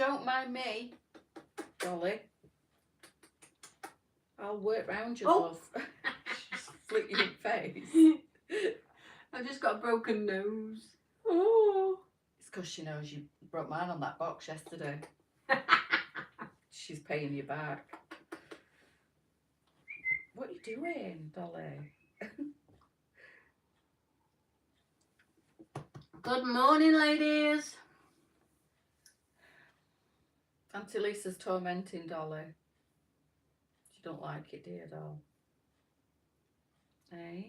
don't mind me, Dolly. I'll work round you, love. Just flick your face. I just got a broken nose. Oh. It's because she knows you broke mine on that box yesterday. She's paying you back. What are you doing, Dolly? Good morning, ladies. Auntie Lisa's tormenting Dolly. She don't like it, dear doll. Eh?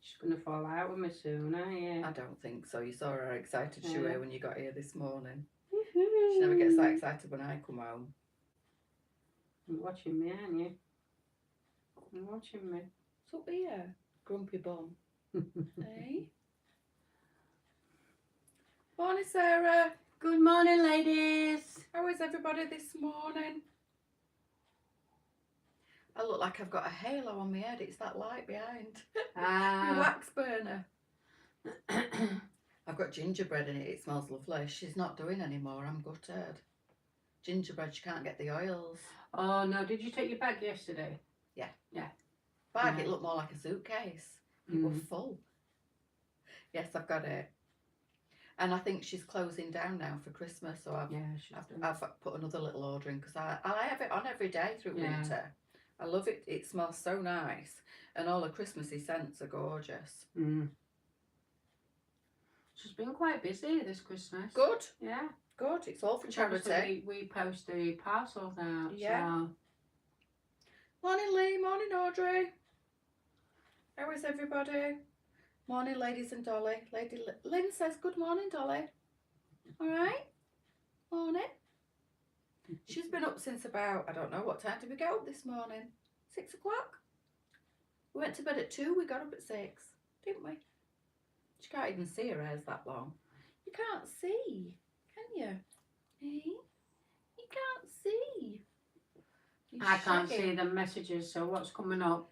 She's going to fall out with me soon, are you? I don't think so. You saw how excited she Yeah. was when you got here this morning. She never gets that excited when I come home. You're watching me, aren't you? You're watching me. What's up here, grumpy bum? Eh? Morning, Sarah. Good morning, ladies. How is everybody this morning? I look like I've got a halo on my head. It's that light behind. My wax burner. I've got gingerbread in it. It smells lovely. She's not doing anymore. I'm gutted. Gingerbread, she can't get the oils. Oh, no. Did you take your bag yesterday? Yeah. Yeah. Bag, Yeah. It looked more like a suitcase. It was full. Yes, I've got it. And I think she's closing down now for Christmas. So I've put another little order in because I have it on every day through winter. I love it. It smells so nice. And all the Christmassy scents are gorgeous. She's been quite busy this Christmas. Good. Yeah. Good. It's all for charity. We post the parcels out. Yeah. So. Morning, Lee. Morning, Audrey. How is everybody? Morning, ladies and Dolly. Lady Lynn says, good morning, Dolly. All right. Morning. She's been up since about, I don't know, what time did we get up this morning? 6 o'clock? We went to bed at 2, we got up at 6, didn't we? She can't even see her hairs that long. You can't see, can you? Eh? You can't see. I can't see the messages, so what's coming up?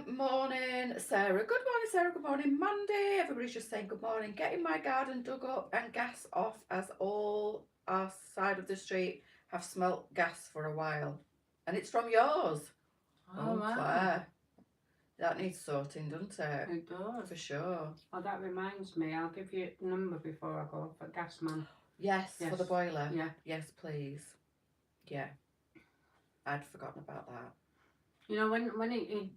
Morning, Sarah. Good morning, Sarah. Good morning, Mandy. Everybody's just saying good morning. Getting my garden dug up and gas off as all our side of the street have smelt gas for a while. And it's from yours. Oh, wow. Claire. That needs sorting, doesn't it? It does. For sure. Oh, that reminds me. I'll give you a number before I go for gas man. Yes, for the boiler. Yeah. Yes, please. Yeah. I'd forgotten about that. You know, when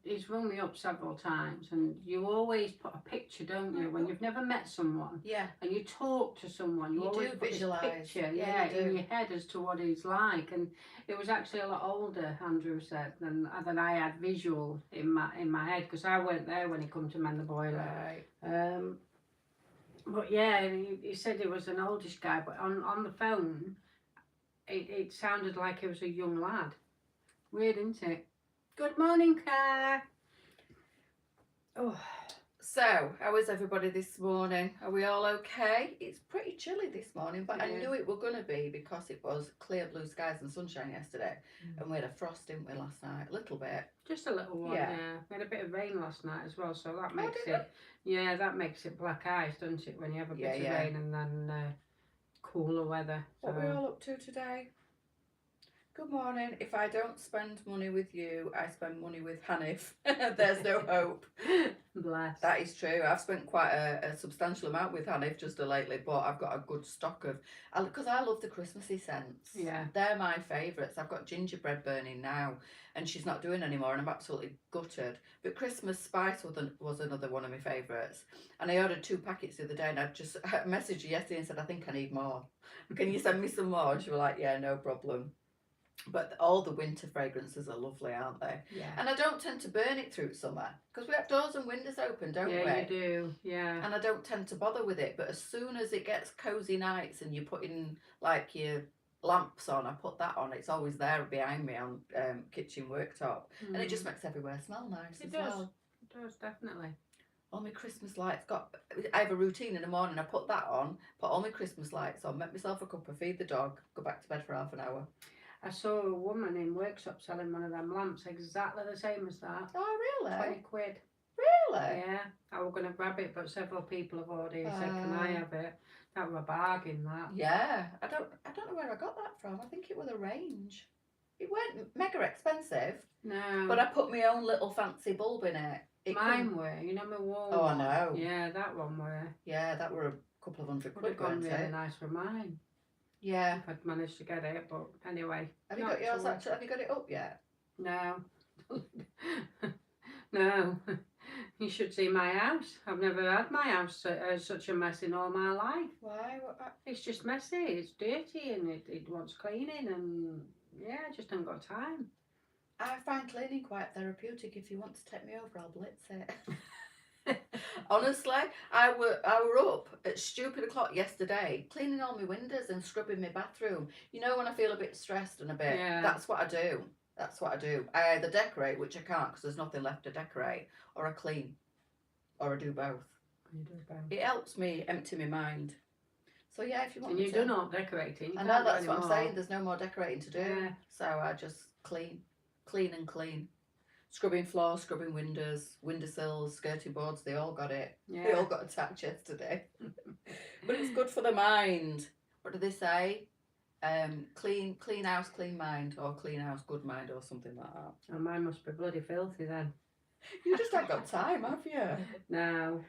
he's rung me up several times, and you always put a picture, don't you? When you've never met someone, and you talk to someone, you always do put visualise. this picture, in your head as to what he's like. And it was actually a lot older, Andrew said, than I had visual in my head, because I weren't there when he come to mend the boiler. Right. But yeah, he said he was an oldish guy, but on the phone, it sounded like he was a young lad. Weird, isn't it? Good morning, Claire. Oh, so how is everybody this morning? Are we all okay? It's pretty chilly this morning, but I knew it were going to be because it was clear blue skies and sunshine yesterday, and we had a frost, didn't we, last night? A little bit. Just a little one. Yeah. We had a bit of rain last night as well, so that makes it. Yeah, that makes it black ice, doesn't it? When you have a bit of rain and then cooler weather. What are we all up to today? Good morning. If I don't spend money with you, I spend money with Hanif. There's no hope. Bless. That is true. I've spent quite a substantial amount with Hanif just lately, but I've got a good stock of, because I love the Christmassy scents. Yeah. They're my favourites. I've got gingerbread burning now, and she's not doing anymore, and I'm absolutely gutted. But Christmas spice was another one of my favourites. And I ordered 2 packets the other day, and I just messaged her yesterday and said, I think I need more. Can you send me some more? And she was like, yeah, no problem. But all the winter fragrances are lovely, aren't they? Yeah. And I don't tend to burn it through summer because we have doors and windows open, don't we? Yeah, you do. Yeah. And I don't tend to bother with it. But as soon as it gets cosy nights and you put in like your lamps on, I put that on. It's always there behind me on kitchen worktop, and it just makes everywhere smell nice. It as does. Well. It does, definitely. All my Christmas lights I have a routine in the morning. I put that on, put all my Christmas lights on, make myself a cuppa, feed the dog, go back to bed for half an hour. I saw a woman in workshop selling one of them lamps exactly the same as that. Oh, really? 20 quid. Really? Yeah, I was going to grab it, but several people have already said, "Can I have it?" That was a bargain. That. Yeah. I don't know where I got that from. I think it was a range. It weren't mega expensive, No. but I put my own little fancy bulb in it. Mine were, you know, my wall Oh, I one. know. Yeah, that one were. Yeah, that were a couple of £100, Would have gone weren't really it? nice for mine Yeah. if I'd managed to get it. But anyway. Have you got yours actually? Have you got it up yet? No. No. You should see my house. I've never had my house such a mess in all my life. Why? It's just messy. It's dirty and it wants cleaning and yeah, I just haven't got time. I find cleaning quite therapeutic. If you want to take me over, I'll blitz it. Honestly, I were up at stupid o'clock yesterday, cleaning all my windows and scrubbing my bathroom. You know when I feel a bit stressed and a bit, that's what I do. That's what I do. I either decorate, which I can't because there's nothing left to decorate, or I clean, or I do both. You do both. It helps me empty my mind. So yeah, if you want and you do not decorating. I know, that's what I'm saying. There's no more decorating to do. Yeah. So I just clean and clean. Scrubbing floors, scrubbing windows, windowsills, skirting boards, they all got it. Yeah. They all got attacked yesterday. But it's good for the mind. What do they say? Clean house, clean mind, or clean house, good mind, or something like that. And mine must be bloody filthy then. You just haven't got time, have you? No.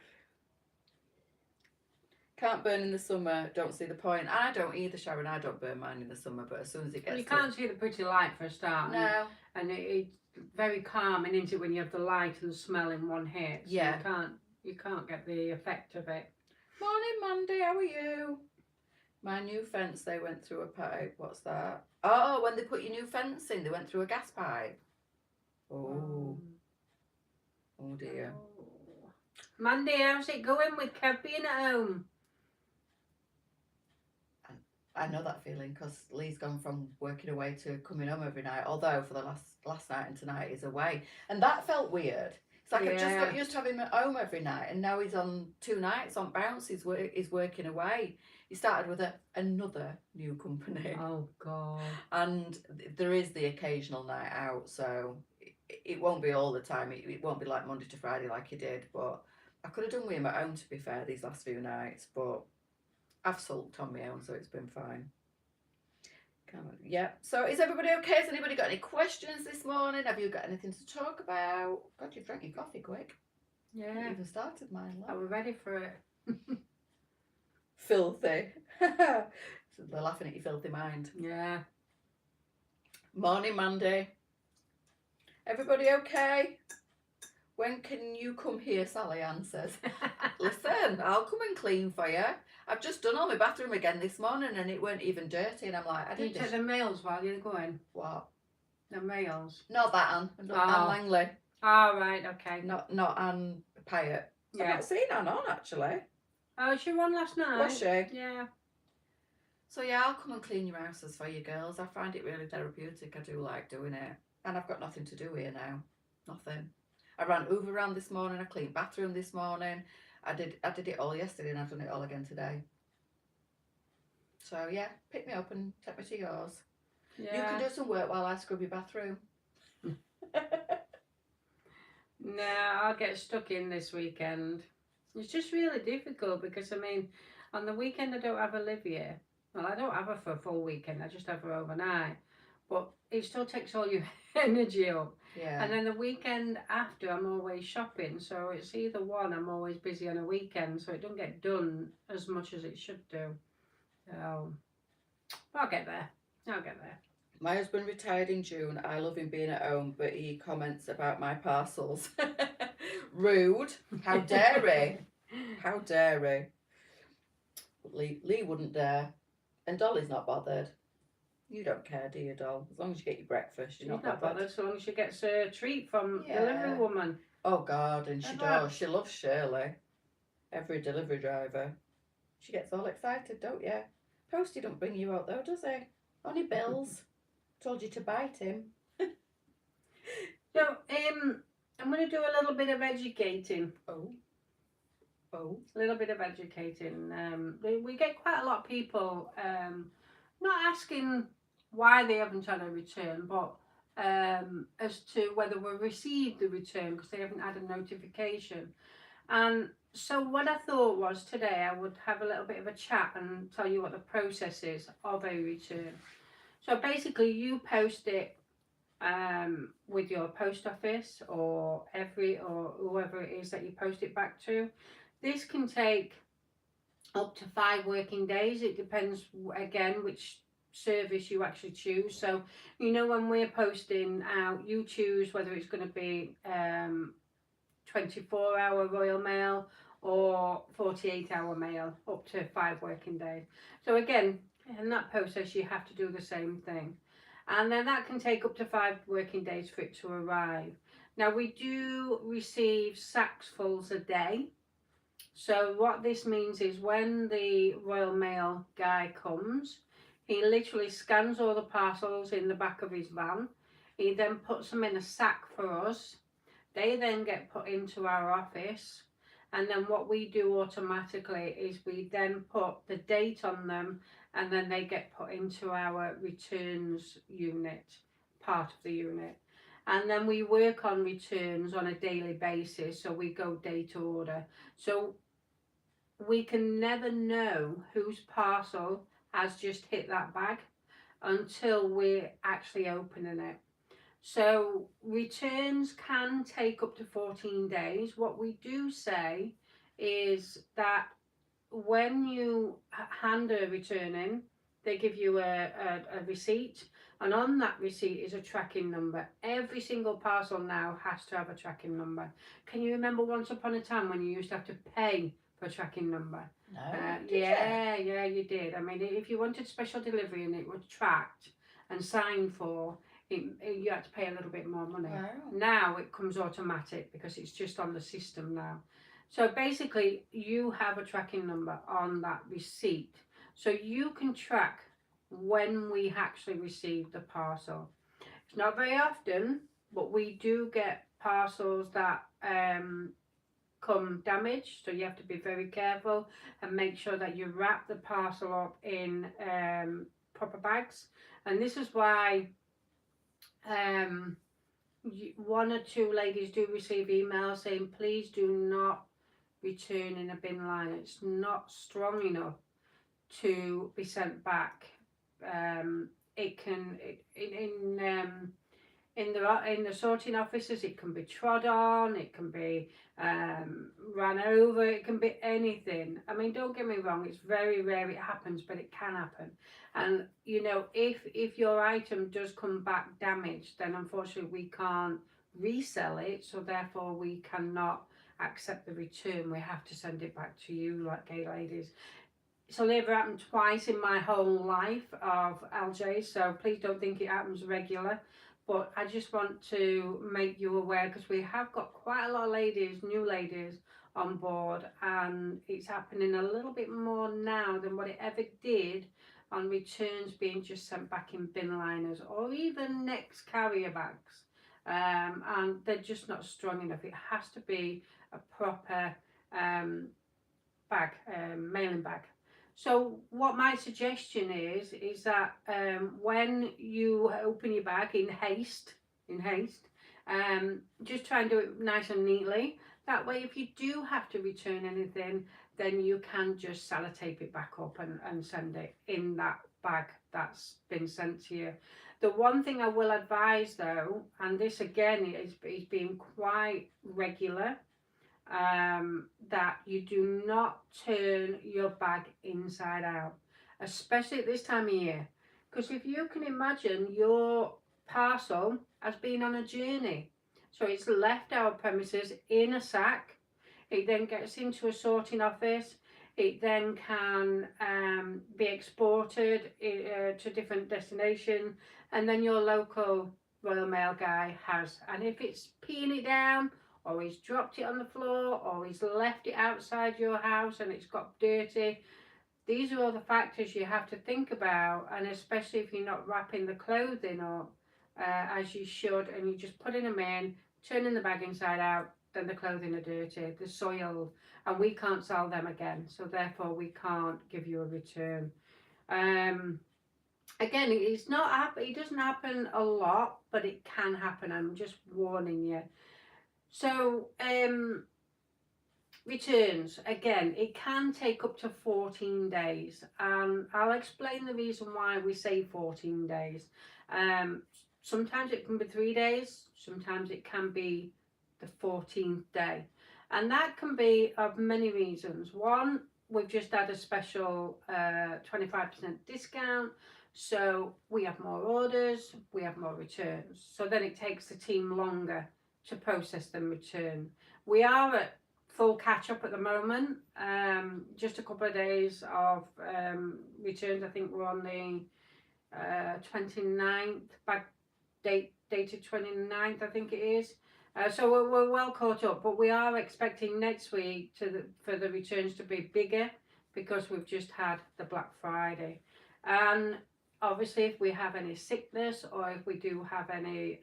Can't burn in the summer, don't see the point. I don't either, Sharon. I don't burn mine in the summer, but as soon as it gets You can't see the pretty light for a start. No. And it's very calming, isn't it, when you have the light and the smell in one hit. So yeah. You can't get the effect of it. Morning, Mandy. How are you? My new fence, they went through a pipe. What's that? Oh, when they put your new fence in, they went through a gas pipe. Oh. Oh, dear. Oh. Mandy, how's it going with Kev being at home? I know that feeling because Lee's gone from working away to coming home every night, although for the last night and tonight he's away. And that felt weird. It's like I've just got used to having him at home every night, and now he's on 2 nights on bounce. He's working away. He started with another new company. Oh, God. And there is the occasional night out, so it won't be all the time. It won't be like Monday to Friday like he did, but I could have done with him at home, to be fair, these last few nights, but I've sulked on my own, so it's been fine. Yeah. So is everybody okay? Has anybody got any questions this morning? Have you got anything to talk about? God, you've drank your coffee quick. Yeah. You even started mine. I was ready for it. Filthy. So they're laughing at your filthy mind. Yeah. Morning, Mandy. Everybody okay? When can you come here, Sally Ann says. Listen, I'll come and clean for you. I've just done all my bathroom again this morning and it weren't even dirty. And I'm like, I didn't. Did you take the mails while you were going? What? The mails? Not that Anne. Anne Langley. Oh, right, okay. Not Anne Pyatt. Yeah. I've not seen Anne on, actually. Oh, she won last night? Was she? Yeah. So yeah, I'll come and clean your houses for you girls. I find it really therapeutic. I do like doing it. And I've got nothing to do here now. Nothing. I ran Hoover around this morning. I cleaned bathroom this morning. I did it all yesterday and I've done it all again today. So yeah, pick me up and take me to yours. Yeah. You can do some work while I scrub your bathroom. No, I'll get stuck in this weekend. It's just really difficult because, I mean, on the weekend I don't have Olivia. Well, I don't have her for a full weekend. I just have her overnight. But it still takes all your energy up. Yeah. And then the weekend after, I'm always shopping. So it's either one, I'm always busy on a weekend. So it don't get done as much as it should do. So I'll get there. My husband retired in June. I love him being at home, but he comments about my parcels. Rude. How dare he? How dare he? Lee wouldn't dare. And Dolly's not bothered. You don't care, do you, doll? As long as you get your breakfast, you're not bothered. So long as she gets a treat from delivery woman. Oh, God, and she does. She loves Shirley. Every delivery driver. She gets all excited, don't you? Posty don't bring you out, though, does he? Only bills. Told you to bite him. So, I'm going to do a little bit of educating. Oh. A little bit of educating. We get quite a lot of people not asking why they haven't had a return, but as to whether we received the return, because they haven't had a notification. And so what I thought was today I would have a little bit of a chat and tell you what the process is of a return. So basically you post it with your post office or whoever it is that you post it back to. This can take up to 5 working days. It depends again which service you actually choose. So you know, when we're posting out, you choose whether it's going to be 24-hour Royal Mail or 48-hour mail, up to 5 working days. So again, in that process you have to do the same thing, and then that can take up to 5 working days for it to arrive. Now we do receive sacksfuls a day. So what this means is when the Royal Mail guy comes, he literally scans all the parcels in the back of his van. He then puts them in a sack for us. They then get put into our office, and then what we do automatically is we then put the date on them, and then they get put into our returns unit, part of the unit. And then we work on returns on a daily basis, so we go date order. So we can never know whose parcel has just hit that bag until we're actually opening it. So returns can take up to 14 days. What we do say is that when you hand a return in, they give you a receipt, and on that receipt is a tracking number. Every single parcel now has to have a tracking number. Can you remember once upon a time when you used to have to pay for a tracking number? No, yeah, you did. I mean, if you wanted special delivery and it was tracked and signed for, you had to pay a little bit more money. Wow. Now it comes automatic because it's just on the system now. So basically you have a tracking number on that receipt, so you can track when we actually receive the parcel. It's not very often, but we do get parcels that come damaged, so you have to be very careful and make sure that you wrap the parcel up in proper bags. And this is why one or two ladies do receive emails saying please do not return in a bin liner. It's not strong enough to be sent back. It can in the sorting offices, it can be trod on, it can be ran over, it can be anything. I mean, don't get me wrong, it's very rare it happens, but it can happen. And you know, if your item does come back damaged, then unfortunately we can't resell it, so therefore we cannot accept the return. We have to send it back to you, like gay ladies. It's only ever happened twice in my whole life of LJ, so please don't think it happens regular. But I just want to make you aware, because we have got quite a lot of ladies, new ladies on board, and it's happening a little bit more now than what it ever did on returns being just sent back in bin liners or even next carrier bags. And they're just not strong enough. It has to be a proper bag, mailing bag. So what my suggestion is that when you open your bag in haste, just try and do it nice and neatly. That way, if you do have to return anything, then you can just sellotape it back up and send it in that bag that's been sent to you. The one thing I will advise though, and this again is being quite regular, that you do not turn your bag inside out, especially at this time of year. Because if you can imagine, your parcel has been on a journey. So it's left our premises in a sack. It then gets into a sorting office. It then can be exported to different destinations. And then your local Royal Mail guy has. And if it's peeing it down, or he's dropped it on the floor, or he's left it outside your house and it's got dirty, these are all the factors you have to think about. And especially if you're not wrapping the clothing up as you should, and you're just putting them in, turning the bag inside out, then the clothing are dirty, they're soiled, and we can't sell them again, so therefore we can't give you a return. Again, it's not it doesn't happen a lot, but it can happen. I'm just warning you. So, returns, again, it can take up to 14 days, and I'll explain the reason why we say 14 days. Um, Sometimes it can be 3 days, sometimes it can be the 14th day, and that can be of many reasons. One, we've just had a special 25% discount, so we have more orders, we have more returns, so then it takes the team longer to process them return. We are at full catch up at the moment. Just a couple of days of returns. I think we're on the 29th, back dated 29th, I think it is. So we're well caught up, but we are expecting next week for the returns to be bigger because we've just had the Black Friday. And obviously, if we have any sickness or if we do have any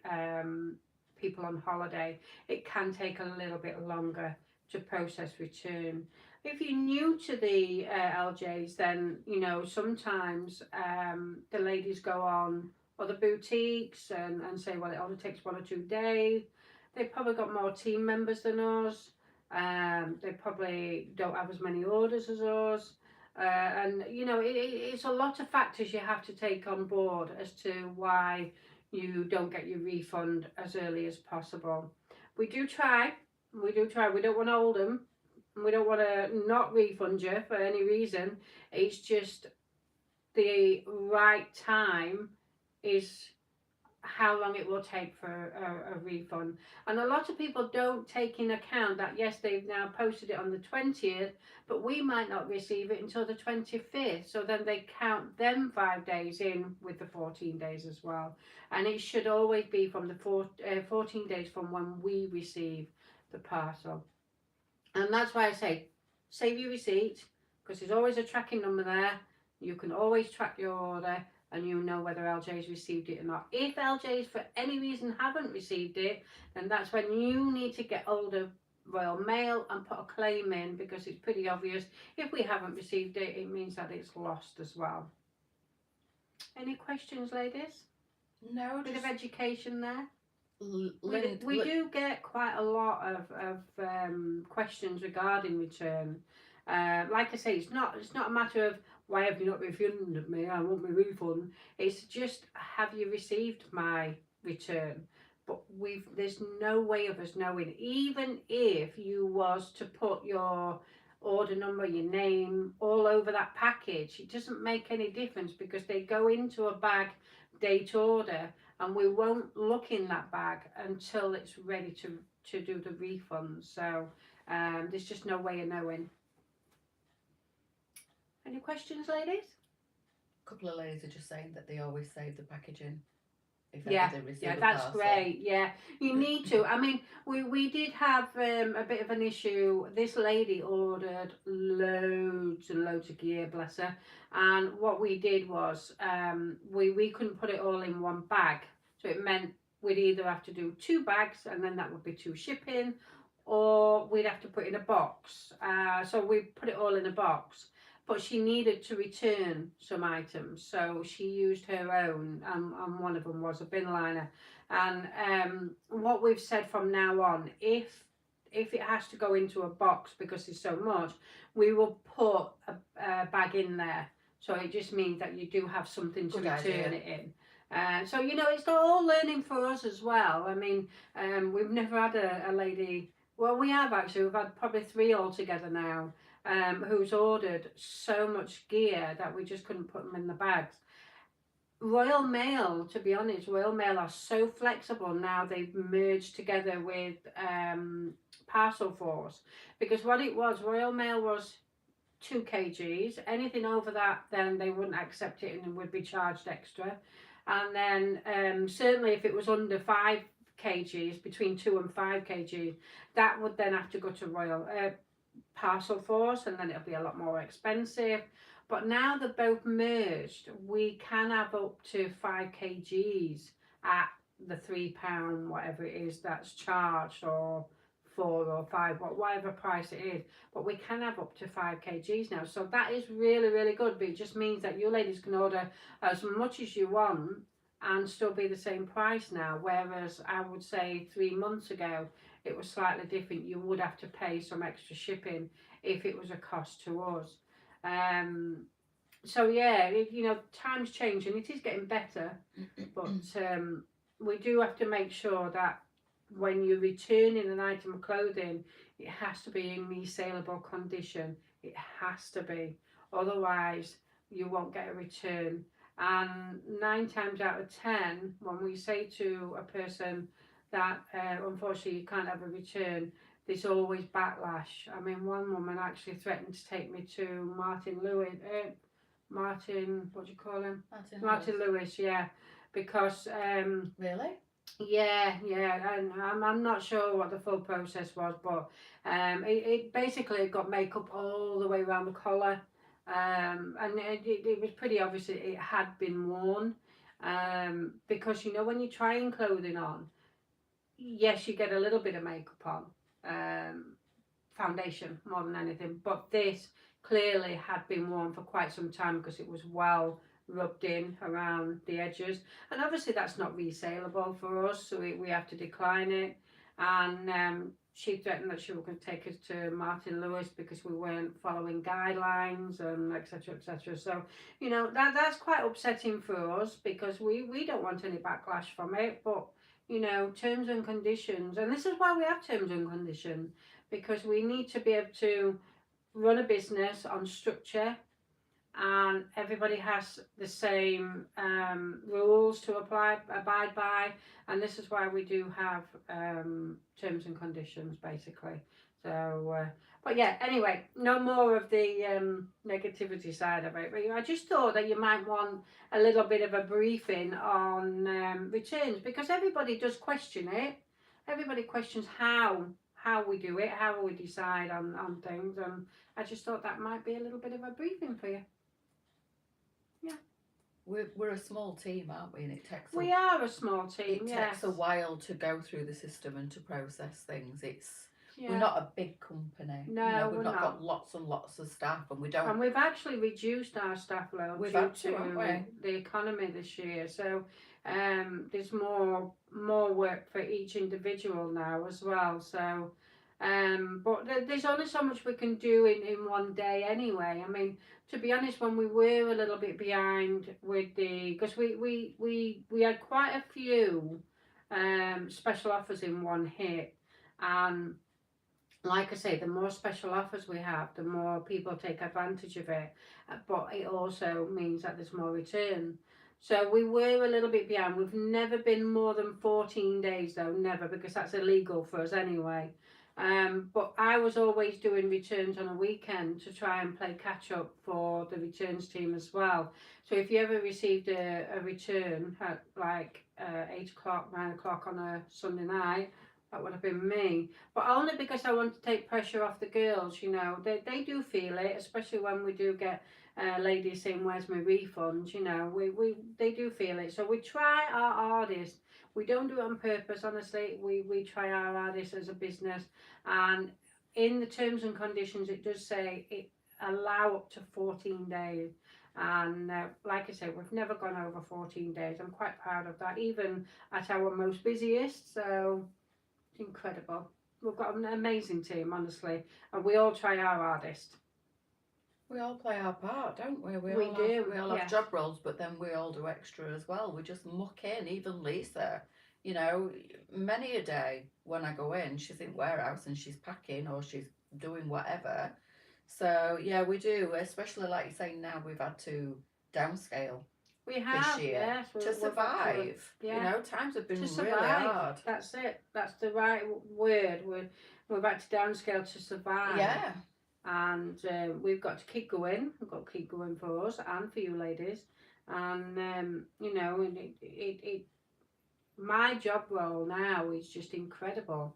people on holiday, it can take a little bit longer to process return. If you're new to the LJs, then you know sometimes the ladies go on other boutiques and say, well, it only takes 1 or 2 days. They've probably got more team members than us. They probably don't have as many orders as us. And you know, it's a lot of factors you have to take on board as to why you don't get your refund as early as possible. We do try. We don't want to hold them. We don't want to not refund you for any reason. It's just the right time is how long it will take for a refund. And a lot of people don't take in account that yes, they've now posted it on the 20th, but we might not receive it until the 25th. So then they count them 5 days in with the 14 days as well. And it should always be from the 14 days from when we receive the parcel. And that's why I say save your receipt, because there's always a tracking number there. You can always track your order and you know whether LJ's received it or not. If LJ's for any reason haven't received it, then that's when you need to get hold of Royal Mail and put a claim in, because it's pretty obvious if we haven't received it, it means that it's lost as well. Any questions, ladies? No, Bit of education there. Lynn, We do get quite a lot of questions regarding return. Like I say, it's not a matter of why have you not refunded me, I want my refund. It's just, have you received my return? But there's no way of us knowing. Even if you was to put your order number, your name all over that package, it doesn't make any difference, because they go into a bag date order, and we won't look in that bag until it's ready to do the refund. So there's just no way of knowing. Any questions, ladies? A couple of ladies are just saying that they always save the packaging. Yeah, that's great. Yeah, you need to. I mean, we did have a bit of an issue. This lady ordered loads and loads of gear, bless her. And what we did was we couldn't put it all in one bag. So it meant we'd either have to do 2 bags, and then that would be 2 shipping, or we'd have to put it in a box. So we put it all in a box. But she needed to return some items, so she used her own, and one of them was a bin liner. And what we've said from now on, if it has to go into a box because there's so much, we will put a bag in there. So it just means that you do have something to return it in. So, you know, it's all learning for us as well. I mean, we've never had a lady, well, we have actually, we've had probably 3 altogether now, who's ordered so much gear that we just couldn't put them in the bags. Royal Mail, to be honest, Royal Mail are so flexible now. They've merged together with Parcel Force, because what it was, Royal Mail was 2 kgs. Anything over that, then they wouldn't accept it and would be charged extra. And then certainly if it was under 5 kgs, between 2 and 5 kgs, that would then have to go to Royal Parcel Force, and then it'll be a lot more expensive. But now they're both merged, we can have up to 5 kgs at the £3 whatever it is that's charged, or 4 or 5, whatever price it is. But we can have up to 5 kgs now. So that is really, really good. But it just means that you ladies can order as much as you want and still be the same price now. Whereas I would say 3 months ago, it was slightly different. You would have to pay some extra shipping if it was a cost to us. So yeah, you know, times change and it is getting better, but we do have to make sure that when you're returning an item of clothing, it has to be in resaleable condition. It has to be, otherwise you won't get a return. And 9 times out of 10, when we say to a person that unfortunately you can't have a return, there's always backlash. I mean, one woman actually threatened to take me to Martin, what do you call him? Martin Lewis, yeah. Because really? Yeah, and I'm not sure what the full process was, but it basically got makeup all the way around the collar, and it was pretty obvious it had been worn, because you know when you're trying clothing on, yes, you get a little bit of makeup on, foundation more than anything, but this clearly had been worn for quite some time because it was well rubbed in around the edges, and obviously that's not resaleable for us, so we have to decline it. And she threatened that she was going to take us to Martin Lewis because we weren't following guidelines and etc, etc. So you know that's quite upsetting for us because we don't want any backlash from it, but you know, terms and conditions, and this is why we have terms and conditions, because we need to be able to run a business on structure and everybody has the same rules to abide by, and this is why we do have terms and conditions basically. So but yeah, anyway, no more of the negativity side of it, but I just thought that you might want a little bit of a briefing on returns, because everybody does question it. Everybody questions how we do it, how we decide on things, and I just thought that might be a little bit of a briefing for you. Yeah. We're a small team, aren't we? And it takes We are a small team, it yes. takes a while to go through the system and to process things. Yeah. We're not a big company. No, you know, we've we're not not. got lots and lots of staff, and we don't. And we've actually reduced our staff load due to the economy this year. So there's more work for each individual now as well. So but there's only so much we can do in one day anyway. I mean, to be honest, when we were a little bit behind with because we had quite a few special offers in one hit, and like I say, the more special offers we have, the more people take advantage of it. But it also means that there's more return. So we were a little bit behind. We've never been more than 14 days though, never, because that's illegal for us anyway. But I was always doing returns on a weekend to try and play catch up for the returns team as well. So if you ever received a return at like 8 o'clock, 9 o'clock on a Sunday night, that would have been me. But only because I want to take pressure off the girls, you know. They do feel it, especially when we do get ladies saying, where's my refund? You know, they do feel it. So we try our hardest. We don't do it on purpose, honestly. We try our hardest as a business. And in the terms and conditions, it does say it allow up to 14 days. And like I said, we've never gone over 14 days. I'm quite proud of that, even at our most busiest. So incredible. We've got an amazing team, honestly, and we all try our hardest. We all play our part, don't we? We all have job roles, but then we all do extra as well. We just muck in. Even Leesa, you know, many a day when I go in, she's in warehouse and she's packing or she's doing whatever. So yeah, we do. Especially like you're saying now, we've had to downscale. We have, this year, yes, to survive. You know, times have been really hard. That's it. That's the right word. We've had to downscale to survive. Yeah. And we've got to keep going. We've got to keep going for us and for you ladies. And you know, my job role now is just incredible.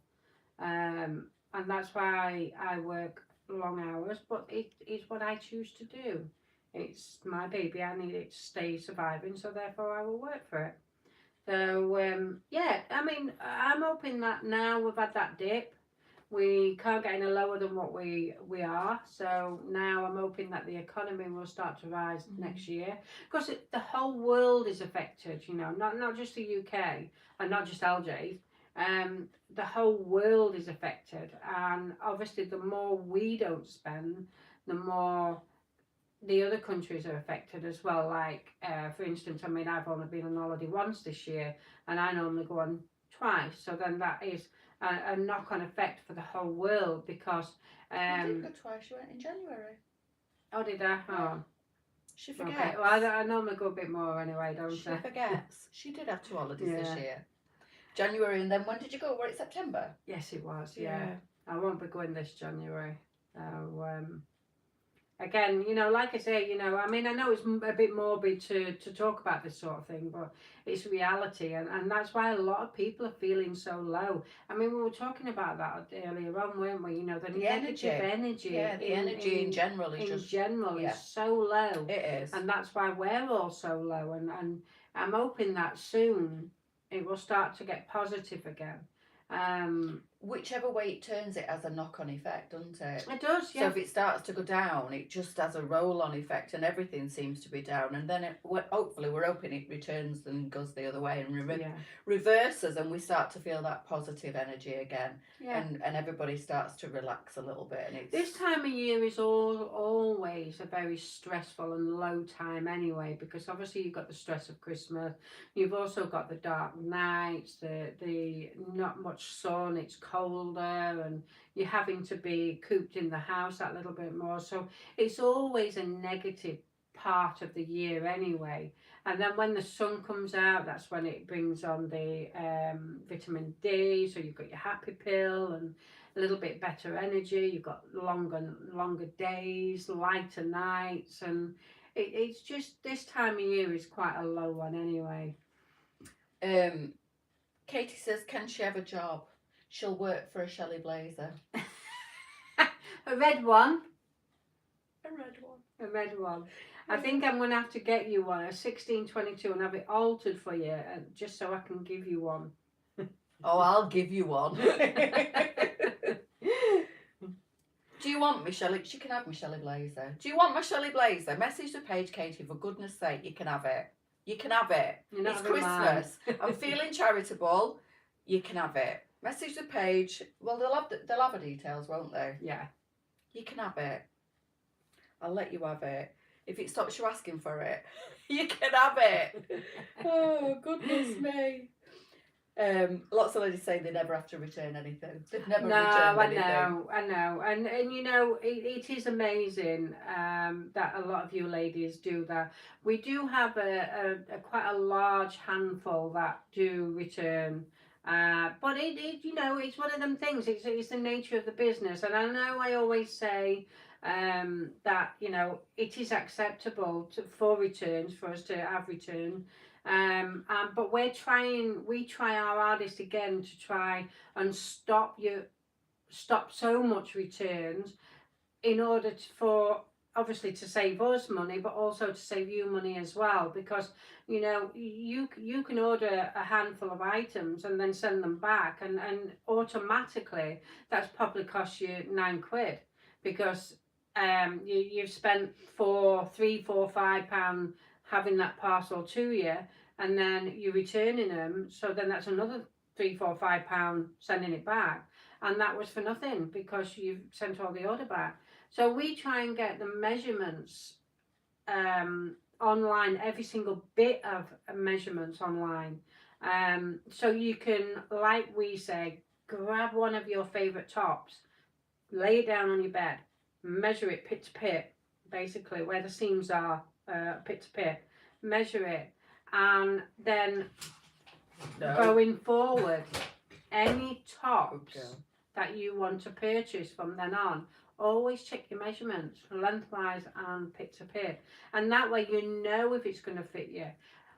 And that's why I work long hours. But it is what I choose to do. It's my baby. I need it to stay surviving, so therefore I will work for it. So yeah, I mean, I'm hoping that now we've had that dip, We can't get any lower than what we are. So now I'm hoping that the economy will start to rise next year, because the whole world is affected. You know, not just the UK and not just LJ. The whole world is affected, and obviously the more we don't spend, the more the other countries are affected as well. Like, for instance, I mean, I've only been on holiday once this year, and I normally go on twice. So then that is a knock-on effect for the whole world, because. I did go twice. She went in January. Oh, did I? Oh. She forgets. Okay. Well, I normally go a bit more anyway, don't I? She forgets. She did have 2 holidays this year. January, and then when did you go? Were it September? Yes, it was. Yeah. I won't be going this January. Again, you know, like I say, you know, I mean, I know it's a bit morbid to talk about this sort of thing, but it's reality, and that's why a lot of people are feeling so low. I mean, we were talking about that earlier on, weren't we? You know, the negative energy. Yeah, the energy in general is is so low. It is. And that's why we're all so low, and I'm hoping that soon it will start to get positive again. Whichever way it turns, it has a knock-on effect, doesn't it? It does, yeah. So if it starts to go down, it just has a roll-on effect, and everything seems to be down. And then hopefully we're hoping it returns and goes the other way and reverses, and we start to feel that positive energy again. Yeah. And everybody starts to relax a little bit. And it's this time of year is always a very stressful and low time anyway, because obviously you've got the stress of Christmas. You've also got the dark nights, the not much sun, it's colder, and you're having to be cooped in the house that little bit more. So it's always a negative part of the year anyway. And then when the sun comes out, that's when it brings on the vitamin D. So you've got your happy pill and a little bit better energy. You've got longer days, lighter nights, and it's just this time of year is quite a low one anyway. Katie says, can she have a job? She'll work for a Shelley blazer. A red one. A red one. A red one. I think I'm going to have to get you one, a 1622, and have it altered for you, just so I can give you one. Oh, I'll give you one. Do you want my Shelley? She can have my Shelley blazer. Do you want my Shelley blazer? Message the page, Katie, for goodness sake. You can have it. You can have it. It's Christmas. I'm feeling charitable. You can have it. Message the page. Well, they'll have the details, won't they? Yeah. You can have it. I'll let you have it. If it stops you asking for it, you can have it. Oh, goodness me. Lots of ladies say they never have to return anything. They've never returned anything. I know. And you know, it is amazing that a lot of you ladies do that. We do have a quite a large handful that do return. But it you know, it's one of them things. It's the nature of the business. And I know I always say that, you know, it is acceptable for returns, for us to have return. But we try our hardest again to try and stop so much returns, in order for obviously to save us money, but also to save you money as well, because you know you can order a handful of items and then send them back, and automatically that's probably cost you £9, because you've spent £3, £4, £5 having that parcel to you, and then you're returning them, so then that's another £3, £4, £5 sending it back, and that was for nothing because you've sent all the order back. So we try and get the measurements online, every single bit of measurements online, so you can, like we say, grab one of your favourite tops, lay it down on your bed, measure it pit to pit, basically where the seams are, pit to pit, measure it, and then going forward, any tops that you want to purchase from then on, always check your measurements lengthwise and pit to pit, and that way you know if it's going to fit you.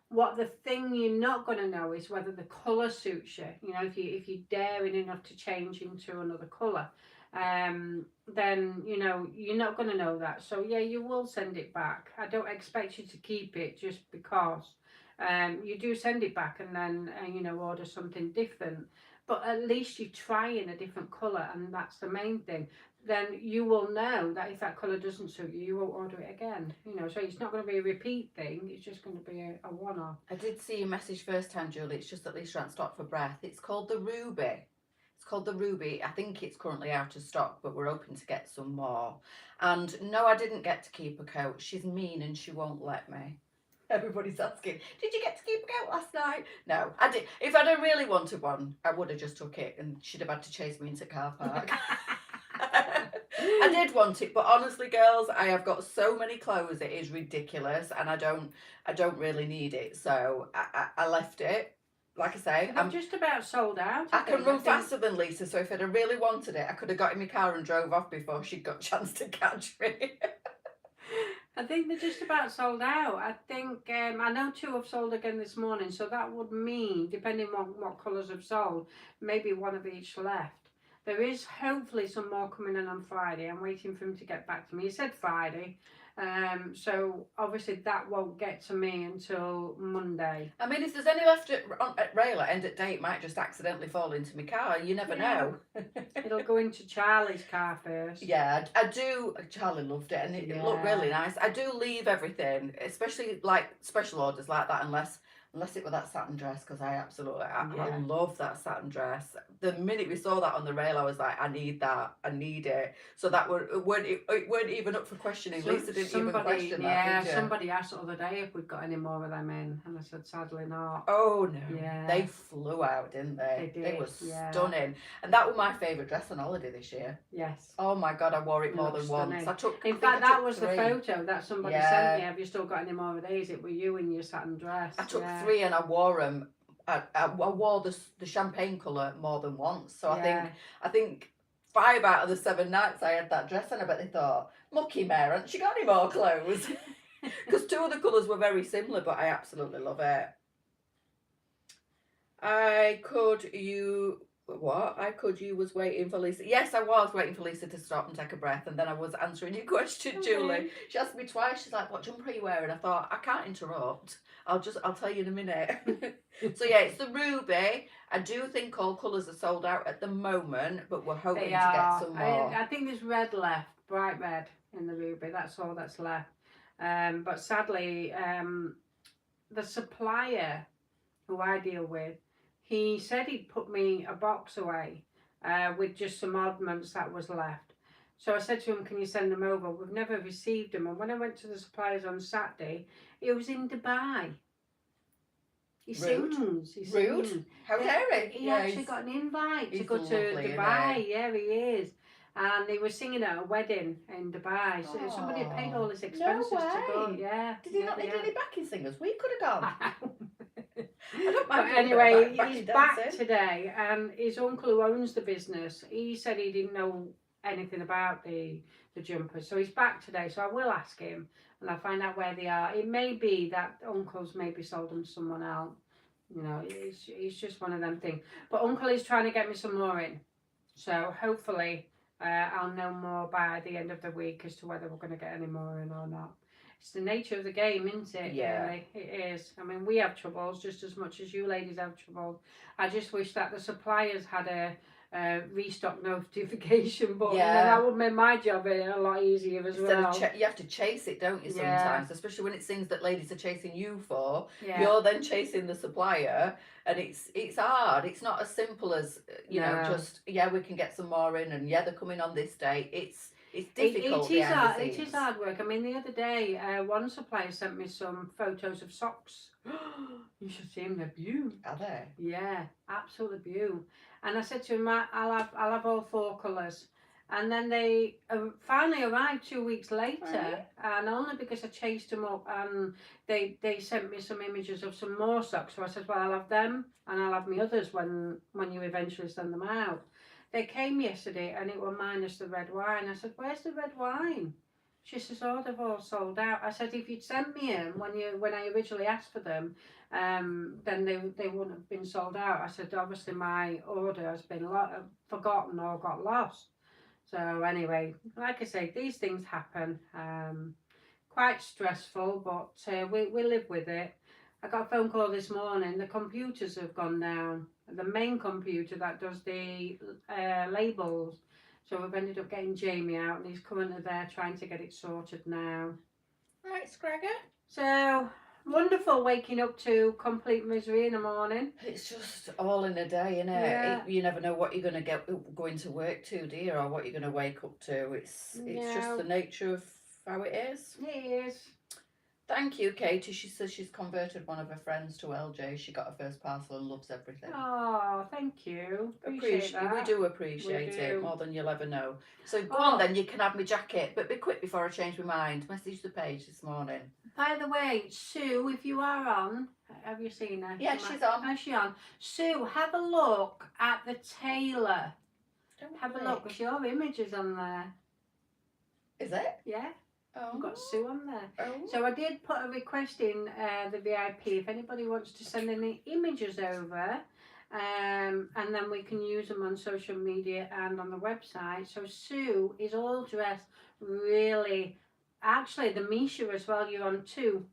What the thing you're not going to know is whether the colour suits you. You know, if you're daring enough to change into another colour, then you know you're not going to know that. So yeah, you will send it back. I don't expect you to keep it just because. You do send it back and then you know, order something different. but at least you're trying a different colour, and that's the main thing. Then you will know that if that colour doesn't suit you, you won't order it again. You know, so it's not going to be a repeat thing. It's just going to be a one-off. I did see your message first time, Julie. It's just that Leesa ran stock for breath. It's called the Ruby. It's called the Ruby. I think it's currently out of stock, but we're hoping to get some more. And no, I didn't get to keep a coat. She's mean and she won't let me. Everybody's asking, did you get to keep a coat last night? No, I did. If I'd have really wanted one, I would have just took it and she'd have had to chase me into car park. I did want it, but honestly, girls, I have got so many clothes, it is ridiculous, and I don't really need it, so I left it. Like I say, I'm just about sold out. I can run faster than Leesa, so if I'd have really wanted it, I could have got in my car and drove off before she got a chance to catch me. I think they're just about sold out. I think, I know 2 have sold again this morning, so that would mean, depending on what colours have sold, maybe 1 of each left. There is hopefully some more coming in on Friday. I'm waiting for him to get back to me. He said Friday. So obviously that won't get to me until Monday. I mean, if there's any left at rail at end of day, it might just accidentally fall into my car. You never know. It'll go into Charlie's car first. Yeah, I do. Charlie loved it and it looked really nice. I do leave everything, especially like special orders like that, unless it were that satin dress, because I absolutely, I love that satin dress. The minute we saw that on the rail, I was like, I need that, I need it. So that it weren't even up for questioning. Leesa didn't even question that, did you? Somebody asked the other day if we'd got any more of them in, and I said, sadly not. Oh no, they flew out, didn't they? They did. They were stunning. And that was my favourite dress on holiday this year. Yes. Oh my God, I wore it more than once. In fact, that was 3. The photo that somebody sent me. Have you still got any more of these? It were you in your satin dress. I took 3 and I wore them. I wore the champagne colour more than once. So I think 5 out of the 7 nights I had that dress on. I bet they thought, lucky Mare, hasn't she got any more clothes? Because 2 of the colours were very similar, but I absolutely love it. You was waiting for Leesa. Yes, I was waiting for Leesa to stop and take a breath, and then I was answering your question, Julie. She asked me twice. She's like, "What jumper are you wearing?" I thought, I can't interrupt. I'll tell you in a minute. So yeah, it's the Ruby. I do think all colours are sold out at the moment, but we're hoping to get some more. I think there's red left, bright red in the Ruby. That's all that's left. But sadly, the supplier who I deal with, he said he'd put me a box away with just some oddments that was left. So I said to him, can you send them over? We've never received them. And when I went to the suppliers on Saturday, it was in Dubai. He sings. Rude? How dare he? He actually got an invite to go to Dubai. Yeah, he is. And he was singing at a wedding in Dubai. So somebody had paid all his expenses to go. Yeah. Did he not need any backing singers? We could have gone. I don't mind. But anyway, he's back today, and his uncle who owns the business, he said he didn't know anything about the jumpers, so he's back today. So I will ask him, and I'll find out where they are. It may be that uncle's maybe sold them to someone else. You know, it's just one of them things. But uncle is trying to get me some more in, so hopefully I'll know more by the end of the week as to whether we're going to get any more in or not. It's the nature of the game, isn't it? Yeah. Really? It is. I mean, we have troubles just as much as you ladies have troubles. I just wish that the suppliers had a restock notification button. And that would make my job a lot easier as well. You have to chase it, don't you, sometimes? Especially when it's things that ladies are chasing you for. You're then chasing the supplier, and it's hard. It's not as simple as, you know, just, we can get some more in, and they're coming on this day. It's difficult. It is hard work. I mean, the other day, one supplier sent me some photos of socks. You should see them. They're beautiful. Are they? Yeah, absolutely beautiful. And I said to him, I'll have all 4 colours. And then they finally arrived 2 weeks later, and only because I chased them up, and they sent me some images of some more socks. So I said, well, I'll have them, and I'll have my others when you eventually send them out. They came yesterday and it were minus the red wine. I said, where's the red wine? She says, oh, they've all sold out. I said, if you'd sent me them when I originally asked for them, then they wouldn't have been sold out. I said, obviously my order has been forgotten or got lost. So anyway, like I say, these things happen. Quite stressful, but we live with it. I got a phone call this morning. The computers have gone down. The main computer that does the labels. So we've ended up getting Jamie out, and he's currently there trying to get it sorted now. Right, Scragger. So wonderful waking up to complete misery in the morning. It's just all in a day, isn't it? Yeah. You never know what you're going to get going to work to, do you? Or what you're going to wake up to. It's just the nature of how it is. It is. Thank you, Katie. She says she's converted one of her friends to LJ. She got her first parcel and loves everything. Oh, thank you. Appreciate that. We do appreciate it more than you'll ever know. So go Oh. on then, you can have my jacket, but be quick before I change my mind. Message the page this morning. By the way, Sue, if you are on, have you seen her? Yeah, she's on. Is she on? Sue, have a look at the tailor. Have a look, because your image is on there. Is it? Yeah. Oh. I've got Sue on there. Oh. So I did put a request in the VIP if anybody wants to send any images over, and then we can use them on social media and on the website. So Sue is all dressed really, actually the Misha as well, you're on too.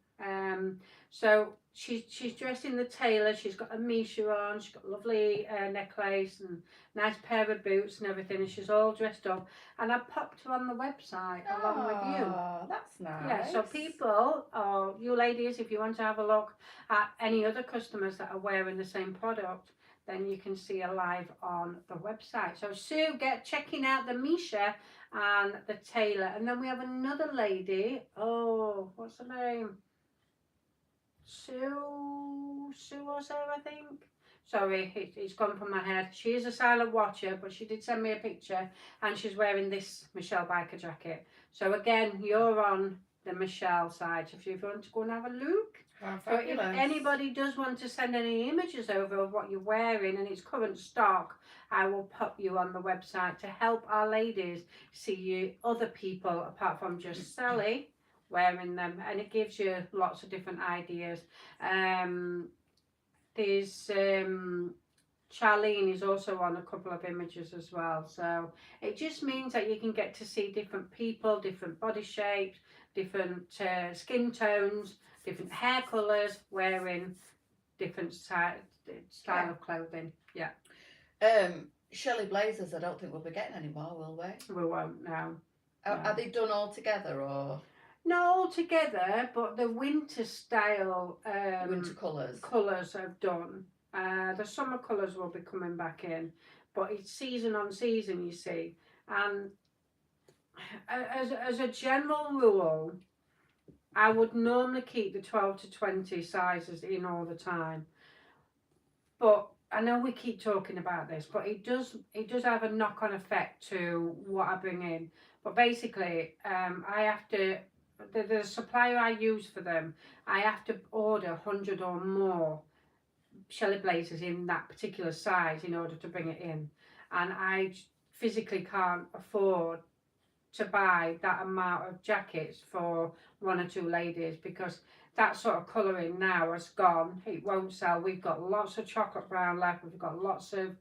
So she's dressed in the tailor. She's got a Misha on. She's got a lovely necklace and nice pair of boots and everything. And she's all dressed up. And I popped her on the website along with you. Oh, that's nice. Yeah. So people, or you ladies, if you want to have a look at any other customers that are wearing the same product, then you can see her live on the website. So Sue, checking out the Misha and the tailor. And then we have another lady. Oh, what's her name? Sue or Sarah, I think. Sorry, it's gone from my head. She is a silent watcher, but she did send me a picture, and she's wearing this Michelle biker jacket. So again, you're on the Michelle side. So if you want to go and have a look. So if anybody does want to send any images over of what you're wearing and its current stock, I will pop you on the website to help our ladies see you other people apart from just Sally wearing them, and it gives you lots of different ideas. There's Charlene is also on a couple of images as well, so it just means that you can get to see different people, different body shapes, different skin tones, different hair colours, wearing different style of clothing. Yeah. Shelley Blazers, I don't think we'll be getting any more, will we? We won't now. Are they done all together or? Not all together, but the winter style Winter colours I've done. The summer colours will be coming back in, but it's season on season, you see. And as a general rule, I would normally keep the 12 to 20 sizes in all the time. But I know we keep talking about this, but it does have a knock-on effect to what I bring in. But basically, I have to, the supplier I use for them, I have to order 100 or more Shelley Blazers in that particular size in order to bring it in. And I physically can't afford to buy that amount of jackets for one or two ladies, because that sort of colouring now has gone. It won't sell. We've got lots of chocolate brown left. We've got lots of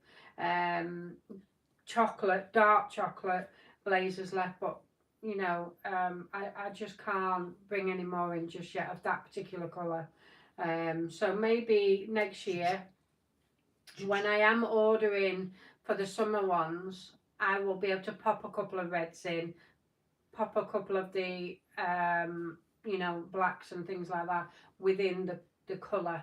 dark chocolate blazers left, but you know, I just can't bring any more in just yet of that particular colour. So maybe next year, when I am ordering for the summer ones, I will be able to pop a couple of reds in, pop a couple of the you know, blacks and things like that within the colour.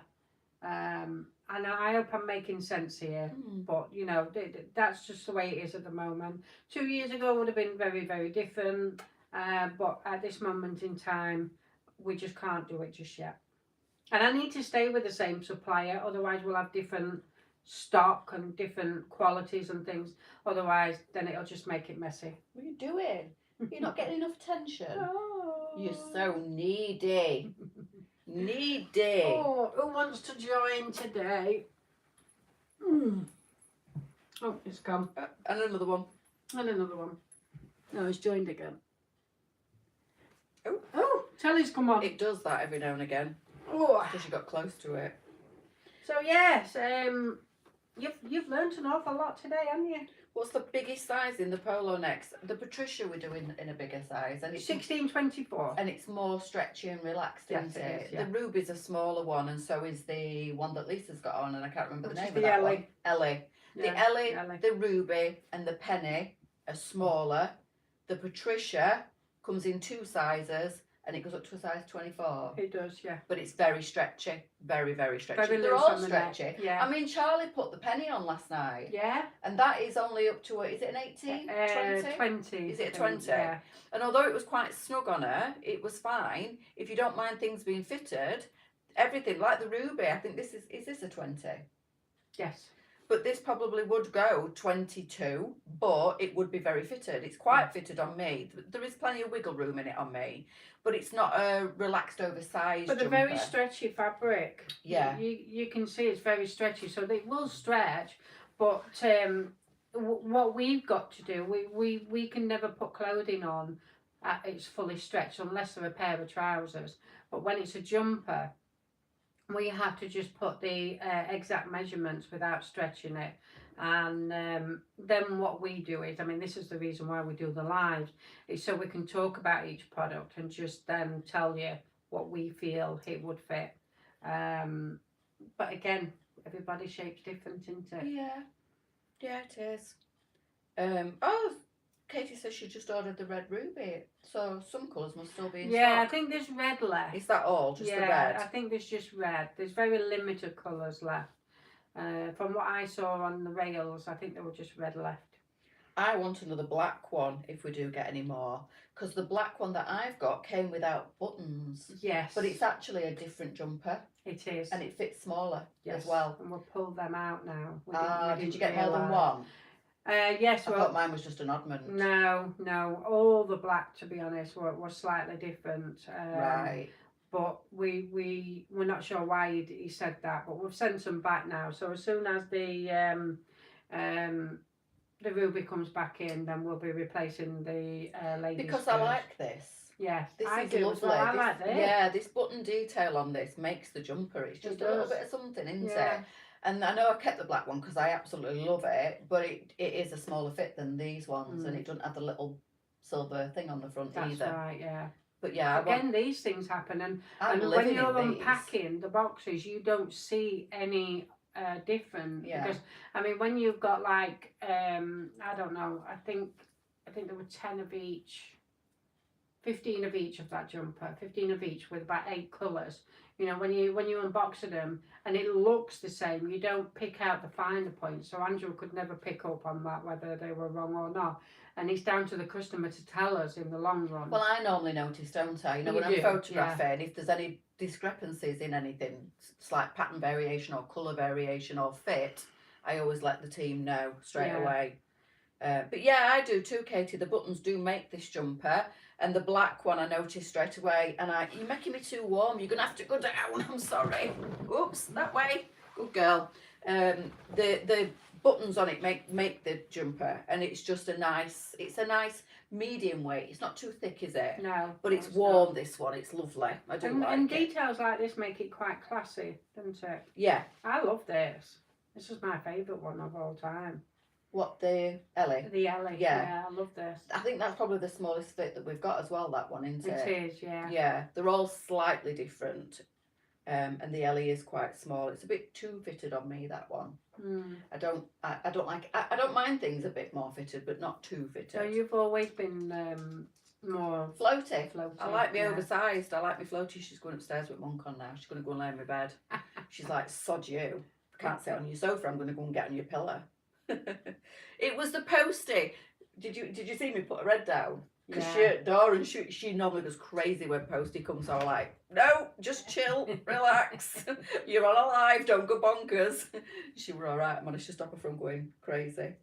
And I hope I'm making sense here, but you know, that's just the way it is at the moment. 2 years ago would have been very, very different, but at this moment in time, we just can't do it just yet. And I need to stay with the same supplier, otherwise we'll have different stock and different qualities and things. Otherwise, then it'll just make it messy. What are you doing? You're not getting enough attention. Oh. You're so needy. Needy. Oh, who wants to join today? Oh, it's gone. And another one. And another one. No, it's joined again. Oh. Oh, Telly's come on. It does that every now and again. Oh. Because you got close to it. So yes, you've learnt an awful lot today, haven't you? What's the biggest size in the polo next? The Patricia we're doing in a bigger size, and it's 1624. and it's more stretchy and relaxed, Yes, isn't it it? is, yeah. The Ruby's a smaller one, and so is the one that Lisa's got on, and I can't remember Which the is name the of that Ellie. one. Ellie. Yeah, The Ellie, Ellie. the Ruby, and the Penny are smaller. The Patricia comes in 2 sizes, and it goes up to a size 24. It does, yeah. But it's very stretchy, very, very stretchy. Very They're loose all on the neck, stretchy. yeah. I mean, Charlie put the Penny on last night. Yeah. And that is only up to, is it an 18? 20? 20. Is it a I think, 20? Yeah. And although it was quite snug on her, it was fine. If you don't mind things being fitted, everything, like the Ruby, I think this is this a 20? Yes. But this probably would go 22, but it would be very fitted. It's quite fitted on me. There is plenty of wiggle room in it on me, but it's not a relaxed, oversized But the jumper. very stretchy fabric. Yeah. You can see it's very stretchy, so they will stretch. But what we've got to do, we can never put clothing on it's fully stretched unless they're a pair of trousers. But when it's a jumper, we have to just put the exact measurements without stretching it. And then what we do is, I mean, this is the reason why we do the lives, is so we can talk about each product and just then tell you what we feel it would fit. But again, everybody's shape's different, isn't it? Yeah. Yeah, it is. Oh, Katie says she just ordered the red Ruby, so some colours must still be in Yeah, stock. I think there's red left. Is that all? Just the red? I think there's just red. There's very limited colours left. From what I saw on the rails, I think there were just red left. I want another black one if we do get any more, because the black one that I've got came without buttons. Yes. But it's actually a different jumper. It is. And it fits smaller yes. as well. And we'll pull them out now. Did you get more than one? Yes. I thought mine was just an oddment. No. All the black, to be honest, were slightly different. Right. But we're not sure why he said that. But we've sent some back now. So as soon as the Ruby comes back in, then we'll be replacing the ladies. Because skirt. I like this. Yes, This I is do. lovely. Well. I like this. Yeah, this button detail on this makes the jumper. It's just a little bit of something, isn't it? And I know I kept the black one because I absolutely love it, but it is a smaller fit than these ones, and it doesn't have the little silver thing on the front either. That's right, yeah. But yeah, again, these things happen, and I'm when you're unpacking the boxes, you don't see any different. Yeah. Because I mean, when you've got like I don't know, I think there were 10 of each. 15 of each of that jumper, 15 of each with about 8 colours. You know, when you unbox them and it looks the same, you don't pick out the finer points. So Andrew could never pick up on that, whether they were wrong or not. And it's down to the customer to tell us in the long run. Well, I normally notice, don't I? You know, when I'm photographing, if there's any discrepancies in anything, slight pattern variation or colour variation or fit, I always let the team know straight away. But yeah, I do too, Katie. The buttons do make this jumper. And the black one I noticed straight away. And you're making me too warm. You're going to have to go down. I'm sorry. Oops, that way. Good girl. The buttons on it make the jumper. And it's just a nice medium weight. It's not too thick, is it? No. But it's warm, this one. It's lovely. I do like it. And details like this make it quite classy, doesn't it? Yeah. I love this. This is my favourite one of all time. What, the Ellie? The Ellie, yeah, I love this. I think that's probably the smallest fit that we've got as well, that one, isn't it? It is, yeah. Yeah, they're all slightly different. And the Ellie is quite small. It's a bit too fitted on me, that one. I don't like, I don't mind things a bit more fitted, but not too fitted. So you've always been more floaty. I like me oversized. I like me floaty. She's going upstairs with Monk on now. She's going to go and lay in my bed. She's like, sod you. I can't sit on your sofa. I'm going to go and get on your pillow. It was the postie. Did you see me put her head down? Because Dora, she normally goes crazy when postie comes. So I'm like, no, just chill, relax. You're on a live, don't go bonkers. She were all right. I managed to stop her from going crazy.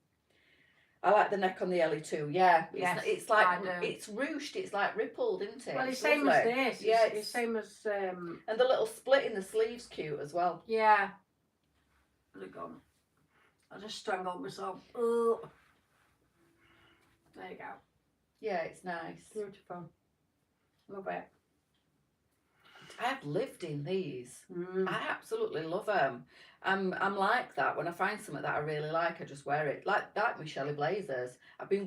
I like the neck on the Ellie too. Yeah, it's like it's ruched. It's like rippled, isn't it? Well, it's same as this. Yeah, it's same as. And the little split in the sleeves cute as well. Yeah. Look on. I just strangled myself. Ugh. There you go. Yeah, it's nice. Beautiful. Love it. I have lived in these. Mm. I absolutely love them. I'm like that. When I find something that I really like, I just wear it. Like my Shelley blazers.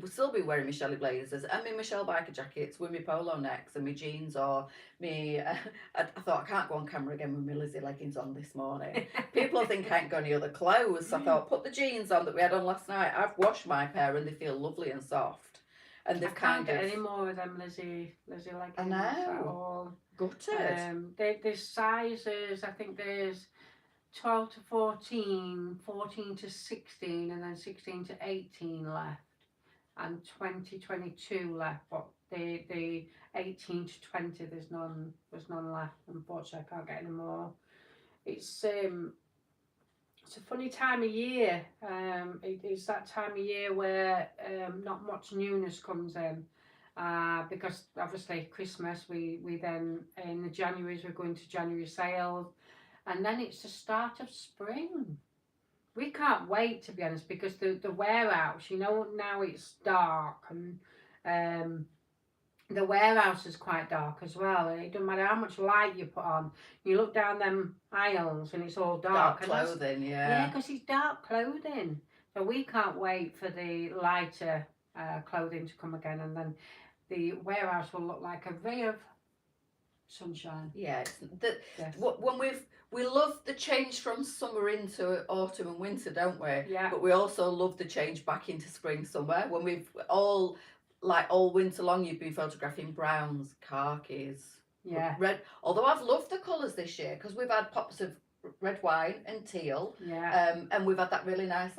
Still been wearing my Shelley blazers and my Michelle biker jackets with my polo necks and my jeans or me. I thought I can't go on camera again with my Lizzie leggings on this morning. People think I ain't got any other clothes. So I thought put the jeans on that we had on last night. I've washed my pair and they feel lovely and soft. And they've I can't kind get of. any more of them Lizzie leggings I at know. all. Gutted. There's sizes, I think there's 12 to 14, 14 to 16, and then 16 to 18 left, and 20, 22 left, but the 18 to 20, there's none left. Unfortunately, I can't get any more. It's a funny time of year. It's that time of year where not much newness comes in. Because obviously Christmas, we then in the Januaries we're going to January sales, and then it's the start of spring. We can't wait, to be honest, because the warehouse, now it's dark, and the warehouse is quite dark as well, and it doesn't matter how much light you put on. You look down them aisles and it's all dark. Clothing, Yeah, because it's dark clothing. So we can't wait for the lighter clothing to come again, and then the warehouse will look like a ray of sunshine. Yeah, Yes. when we love the change from summer into autumn and winter, don't we? Yeah. But we also love the change back into spring, summer. When we've all winter long, you've been photographing browns, khakis, Yeah. red. Although I've loved the colours this year because we've had pops of red wine and teal. Yeah. And we've had that really nice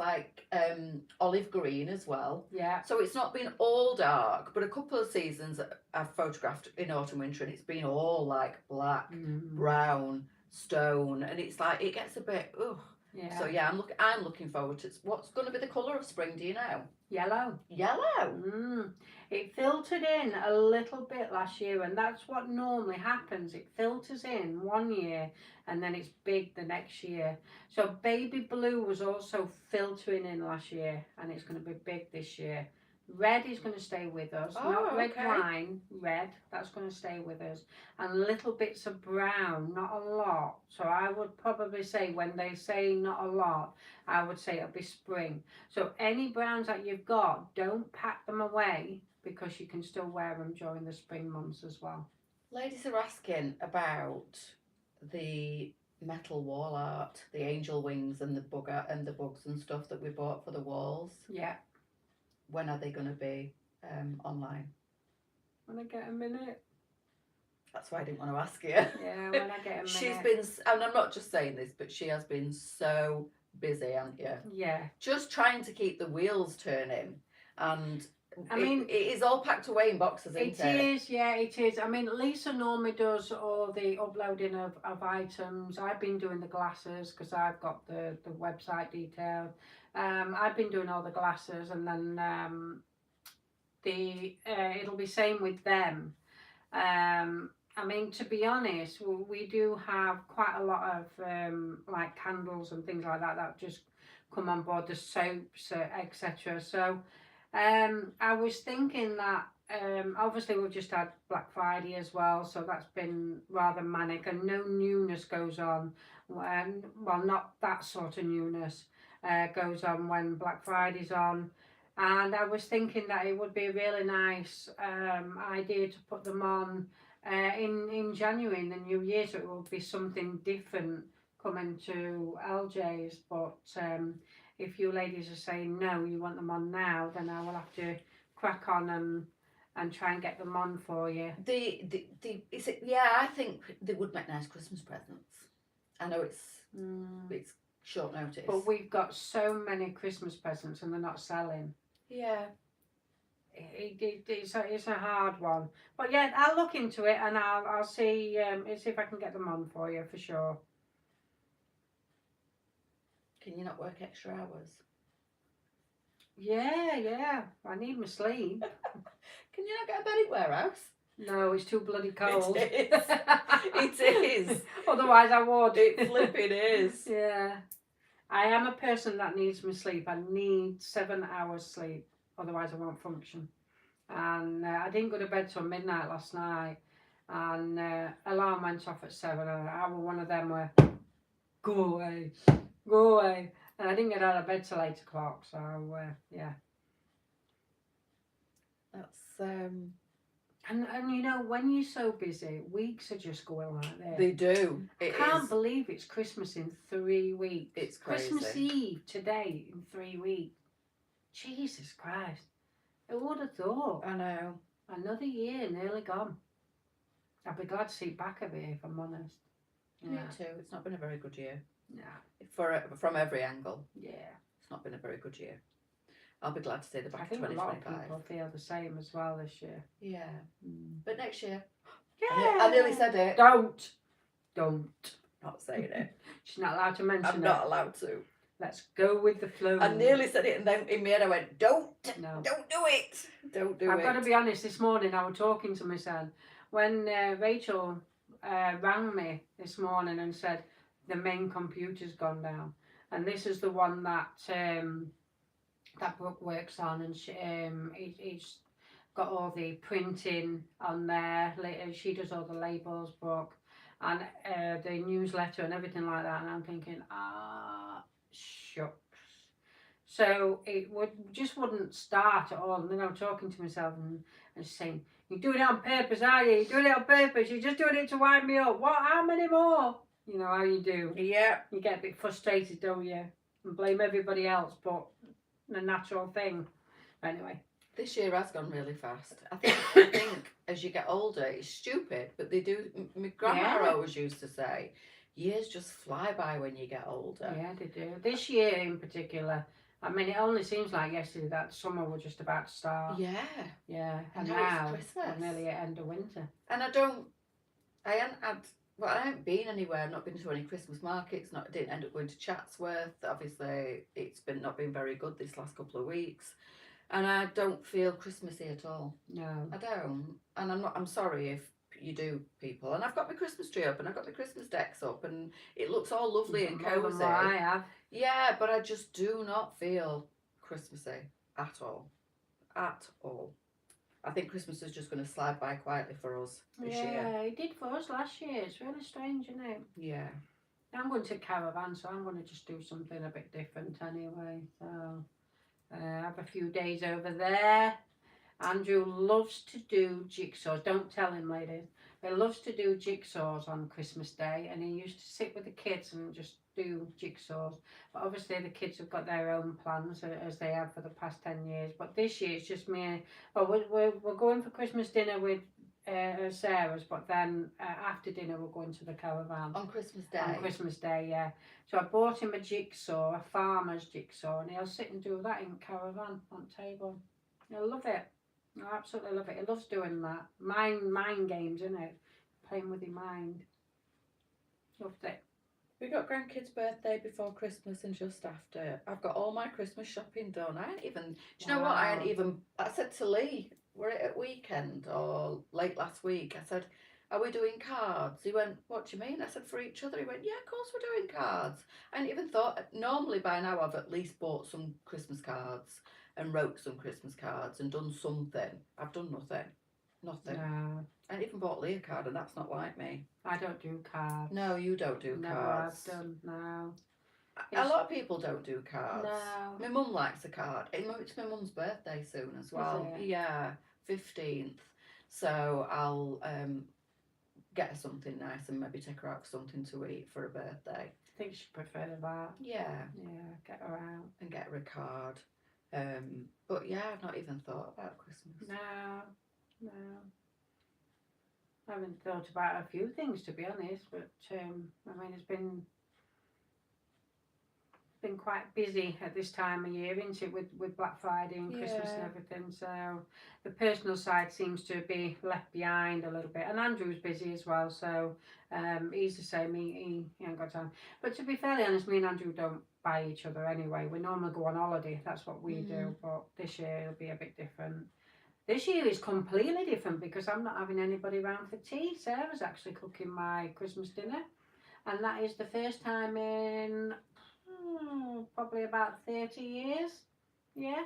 olive green as well. Yeah. So it's not been all dark, but a couple of seasons I've photographed in autumn winter and it's been all like black, brown, stone, and it's like it gets a bit Yeah. So yeah, I'm looking forward to what's going to be the colour of spring. Do you know? Yellow. It filtered in a little bit last year, and that's what normally happens. It filters in one year and then it's big the next year. So baby blue was also filtering in last year, and it's going to be big this year. Red is going to stay with us, not red wine, red, that's going to stay with us. And little bits of brown, not a lot. So I would probably say, when they say not a lot, I would say it'll be spring. So any browns that you've got, don't pack them away, because you can still wear them during the spring months as well. Ladies are asking about the metal wall art, the angel wings and the bugs and stuff that we bought for the walls. Yeah. When are they going to be online? When I get a minute. That's why I didn't want to ask you. Yeah, when I get a minute. She's been, and I'm not just saying this, but she has been so busy, hasn't you? Yeah. Just trying to keep the wheels turning, and it is all packed away in boxes, isn't it? It is, yeah, it is. I mean, Leesa normally does all the uploading of items. I've been doing the glasses because I've got the website detail. I've been doing all the glasses, and then it'll be same with them. I mean, to be honest, we do have quite a lot of like candles and things like that just come on board, the soaps, etc. So I was thinking that obviously we've just had Black Friday as well, so that's been rather manic, and no newness goes on when, well, not that sort of newness goes on when Black Friday's on. And I was thinking that it would be a really nice idea to put them on in January, in the new year, so it will be something different coming to LJ's. But if you ladies are saying no, you want them on now, then I will have to crack on and try and get them on for you. I think they would make nice Christmas presents. I know it's short notice, but we've got so many Christmas presents and they're not selling. Yeah. It's a hard one, but yeah, I'll look into it and I'll see if I can get them on for you for sure. Can you not work extra hours? Yeah, I need my sleep. Can you not get a bed in warehouse? No, it's too bloody cold. It is. It is. Otherwise I would. It flipping is. Yeah. I am a person that needs my sleep. I need 7 hours sleep. Otherwise I won't function. And I didn't go to bed till midnight last night. and alarm went off at 7, and I was one of them where, go away, go away. And I didn't get out of bed till 8 o'clock, so yeah. That's And you know, when you're so busy, weeks are just going like this. they do. I can't believe it's Christmas in 3 weeks. It's crazy. Christmas Eve today in 3 weeks. Jesus Christ. Who would have thought? I know. Another year nearly gone. I'll be glad to see back of it, if I'm honest. Me too. It's not been a very good year. Yeah. From every angle. Yeah. It's not been a very good year. I'll be glad to see the back I of think a lot of 2025. people feel the same as well this year. Yeah. But next year. Yeah. I nearly said it. Don't. Not saying it. She's not allowed to mention it. I'm not allowed to. Let's go with the flow. I nearly said it, and then in my head I went, don't do it. Don't do it. I've got to be honest, this morning I was talking to my son when Rachel rang me this morning and said the main computer's gone down, and this is the one that that Brooke works on, and he's got all the printing on there. She does all the labels, Brooke, and the newsletter and everything like that, and I'm thinking, shucks. So it wouldn't start at all. And then I'm talking to myself and saying, "You're doing it on purpose, are you? You're doing it on purpose. You're just doing it to wind me up. What? How many more?" You know how you do. Yeah. You get a bit frustrated, don't you? And blame everybody else, but the natural thing. Anyway. This year has gone really fast. I think as you get older, it's stupid, but they do. My grandma always used to say, years just fly by when you get older. Yeah, they do. This year in particular, I mean, it only seems like yesterday that summer was just about to start. Yeah. Yeah. And now it's Christmas. we're nearly at end of winter. And I haven't been anywhere. I've not been to any Christmas markets. Didn't end up going to Chatsworth. Obviously, it's not been very good this last couple of weeks. And I don't feel Christmassy at all. No. I don't. And I'm sorry if you do, people. And I've got my Christmas tree up and I've got my Christmas decks up and it looks all lovely and More than cosy. what I have. Yeah, but I just do not feel Christmassy at all. At all. I think Christmas is just going to slide by quietly for us this year. Yeah, it did for us last year. It's really strange, isn't it? Yeah. I'm going to caravan, so I'm going to just do something a bit different anyway. So have a few days over there. Andrew loves to do jigsaws. Don't tell him, ladies. He loves to do jigsaws on Christmas Day, and he used to sit with the kids and just do jigsaws. But obviously the kids have got their own plans, as they have for the past 10 years. But this year it's just me. Well, we're going for Christmas dinner with Sarah's, but then after dinner we're going to the caravan. On Christmas Day? On Christmas Day, yeah. So I bought him a jigsaw, a farmer's jigsaw, and he'll sit and do that in caravan on table. He'll love it. I absolutely love it. He loves doing that. Mind games, isn't it? Playing with your mind. Loved it. We got grandkids' birthday before Christmas and just after. I've got all my Christmas shopping done. Do you know what? I said to Lee, we're at weekend or late last week, I said, are we doing cards? He went, what do you mean? I said, for each other. He went, yeah, of course we're doing cards. I hadn't even thought, normally by now I've at least bought some Christmas cards and wrote some Christmas cards and done something. I've done nothing. Nothing. No. I hadn't even bought Lee a card and that's not like me. I don't do cards. No, you don't do Never cards. have done, no. A lot of people don't do cards. No. My mum likes a card. It's my mum's birthday soon as well. Is it? Yeah, 15th. So I'll get her something nice and maybe take her out for something to eat for her birthday. I think she prefer that. Yeah. Yeah, get her out. And get her a card. But yeah, I've not even thought about Christmas. No. I haven't thought about a few things, to be honest, but I mean, it's been quite busy at this time of year, isn't it, with Black Friday and Christmas and everything. So the personal side seems to be left behind a little bit, and Andrew's busy as well. So he's the same. He ain't got time. But to be fairly honest, me and Andrew don't buy each other anyway. We normally go on holiday. That's what we do. But this year it'll be a bit different. This year is completely different because I'm not having anybody round for tea. Sarah's actually cooking my Christmas dinner, and that is the first time in probably about 30 years. Yeah.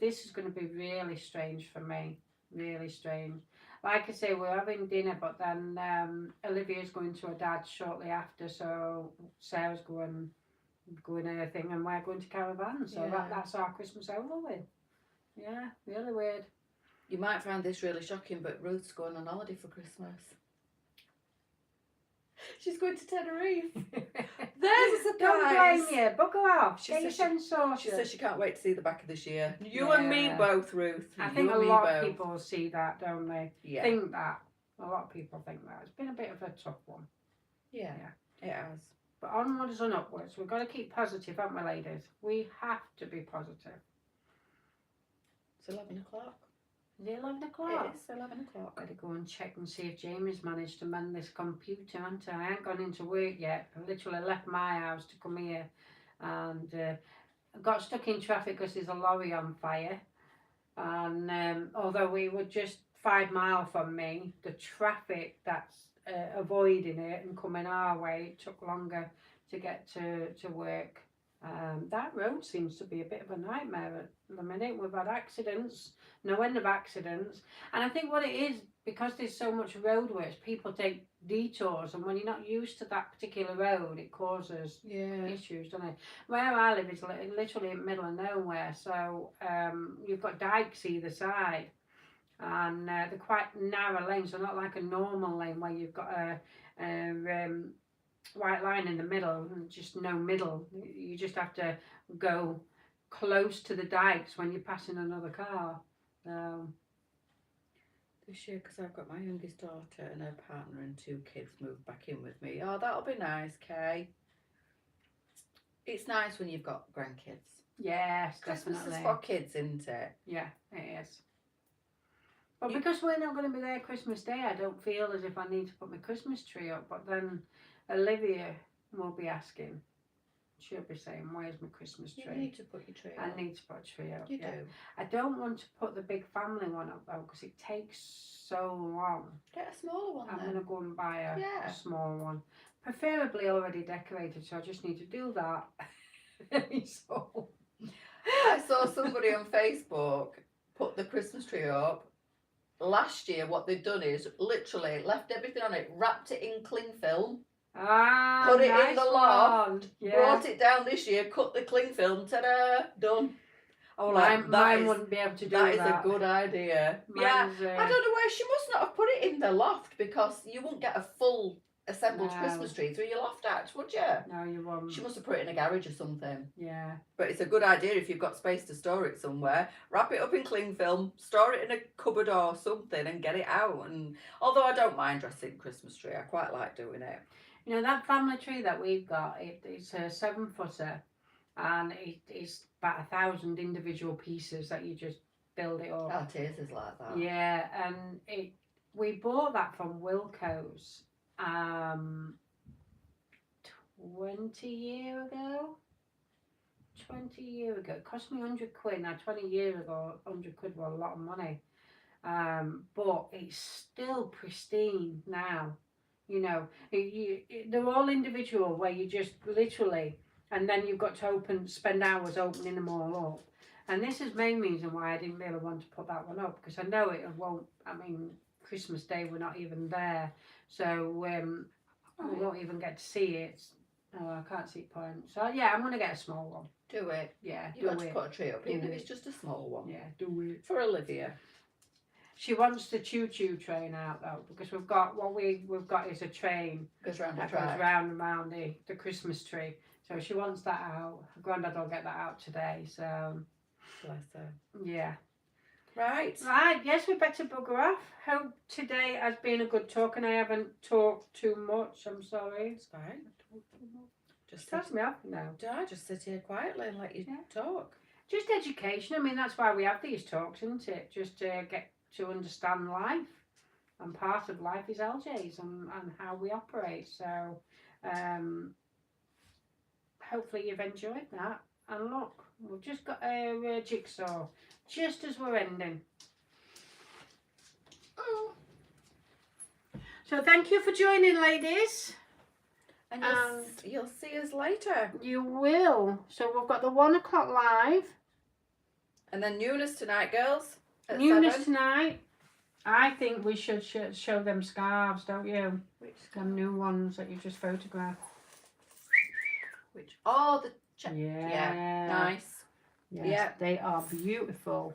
This is going to be really strange for me. Really strange. like I say, we're having dinner, but then Olivia's going to her dad's shortly after, so Sarah's going her thing, and we're going to caravan. So that's our Christmas over with. Yeah, really weird. You might find this really shocking, but Ruth's going on holiday for Christmas. She's going to Tenerife. There's a surprise. Don't blame you. Bugger off. She Get your said sense sorted. She says she can't wait to see the back of this year. You and me both, Ruth. I think a lot of people see that, don't they? Yeah. Think that. A lot of people think that. It's been a bit of a tough one. Yeah, it has. But onwards and upwards. We've got to keep positive, haven't we, ladies? We have to be positive. It's 11 o'clock. Is it 11 o'clock? It is 11 o'clock. Got to go and check and see if Jamie's managed to mend this computer, haven't I? I ain't gone into work yet. I literally left my house to come here, and got stuck in traffic because there's a lorry on fire. And although we were just 5 miles from me, the traffic that's avoiding it and coming our way, it took longer to get to work. That road seems to be a bit of a nightmare at the minute. We've had accidents, no end of accidents, and I think what it is, because there's so much roadworks, people take detours, and when you're not used to that particular road, it causes issues, doesn't it? Where I live is literally in the middle of nowhere, so you've got dikes either side, and they're quite narrow lanes, so not like a normal lane where you've got a white line in the middle and just no middle. You just have to go close to the dikes when you're passing another car. This year, because I've got my youngest daughter and her partner and 2 kids moved back in with me. Oh, that'll be nice, Kay. It's nice when you've got grandkids. Yes, Christmas definitely. is for kids, isn't it? Yeah, it is. But because we're not going to be there Christmas Day, I don't feel as if I need to put my Christmas tree up. But then Olivia will be asking. She'll be saying, "Where's my Christmas tree?" You need to put your tree up. I need to put a tree up. You do. I don't want to put the big family one up though, because it takes so long. Get a smaller one. I'm then. going to go and buy a small one. Preferably already decorated, so I just need to do that. So I saw somebody on Facebook put the Christmas tree up. Last year, what they'd done is literally left everything on it, wrapped it in cling film, put it in the loft, brought it down this year, cut the cling film, ta-da, done. Oh, mine wouldn't be able to do that. That is a good idea. I don't know where she must not have put it in the loft, because you wouldn't get a full assembled Christmas tree through your loft arch, would you? No, you won't. She must have put it in a garage or something. Yeah. But it's a good idea if you've got space to store it somewhere. Wrap it up in cling film, store it in a cupboard or something, and get it out. And although I don't mind dressing Christmas tree, I quite like doing it. You know, that family tree that we've got, it's a 7-footer, and it's about 1,000 individual pieces that you just build it up. Oh, it is like that. Yeah, and we bought that from Wilco's 20 years ago. It cost me 100 quid. Now 20 years ago, 100 quid was a lot of money. But it's still pristine now. You know, they're all individual, where you just literally, and then you've got to spend hours opening them all up. And this is the main reason why I didn't really want to put that one up, because I know it won't. I mean, Christmas Day we're not even there, so we won't even get to see it. Oh, I can't see point. So yeah, I'm gonna get a small one. Do it. Yeah, You've got to put a tree up, even if it's just a small one. Yeah, do it. For Olivia. She wants the choo-choo train out though, because we've got we've got is a train Goes round that goes round and round the Christmas tree. So she wants that out. Her granddad will get that out today. So bless her. Yeah. Right. Yes, we better bugger off. Hope today has been a good talk, and I haven't talked too much. I'm sorry. It's fine. Just tells me off now. I just sit here quietly and let you talk. Just education. I mean, that's why we have these talks, isn't it? Just to get to understand life, and part of life is LJ's and how we operate. So hopefully you've enjoyed that. And look, we've just got a jigsaw just as we're ending. Oh. So thank you for joining, ladies. And you'll see us later. You will. So we've got the 1 o'clock live. And then Newness tonight, girls. At Newness 7. tonight. I think we should show them scarves, don't you? Which Them new ones that you just photographed. Which? Oh, the Yeah. nice. Yes, Yeah. they are beautiful.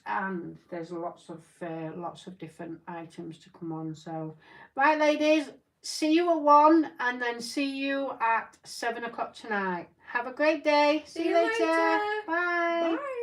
And there's lots of different items to come on. So, right, ladies, see you at 1 and then see you at 7 o'clock tonight. Have a great day. See you later. Bye. Bye.